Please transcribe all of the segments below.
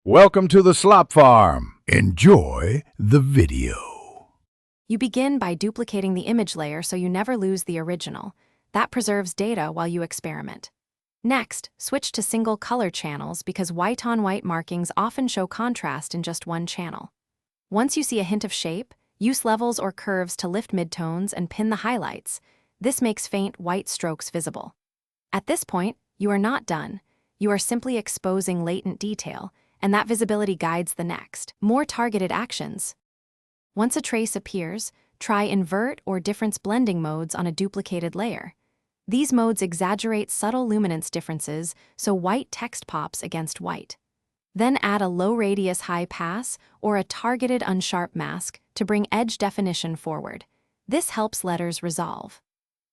Welcome to the Slop Farm. Enjoy the video. You begin by duplicating the image layer so you never lose the original. That preserves data while you experiment. Next, switch to single color channels because white-on-white markings often show contrast in just one channel. Once you see a hint of shape, use levels or curves to lift midtones and pin the highlights. This makes faint white strokes visible. At this point, you are not done. You are simply exposing latent detail, and that visibility guides the next, more targeted actions. Once a trace appears, try invert or difference blending modes on a duplicated layer. These modes exaggerate subtle luminance differences so white text pops against white. Then add a low-radius high pass or a targeted unsharp mask to bring edge definition forward. This helps letters resolve.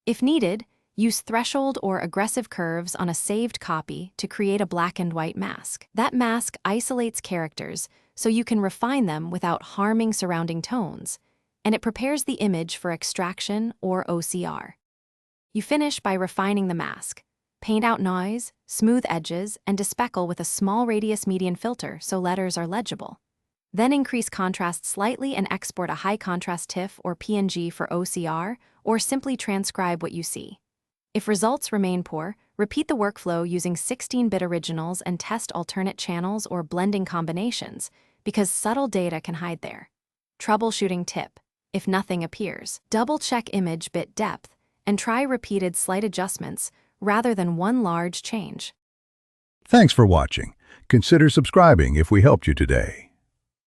If needed, use threshold or aggressive curves on a saved copy to create a black and white mask. That mask isolates characters so you can refine them without harming surrounding tones, and it prepares the image for extraction or OCR. You finish by refining the mask. Paint out noise, smooth edges, and despeckle with a small radius median filter so letters are legible. Then increase contrast slightly and export a high-contrast TIFF or PNG for OCR, or simply transcribe what you see. If results remain poor, repeat the workflow using 16-bit originals and test alternate channels or blending combinations, because subtle data can hide there. Troubleshooting tip: if nothing appears, double-check image bit depth and try repeated slight adjustments rather than one large change. Thanks for watching. Consider subscribing if we helped you today.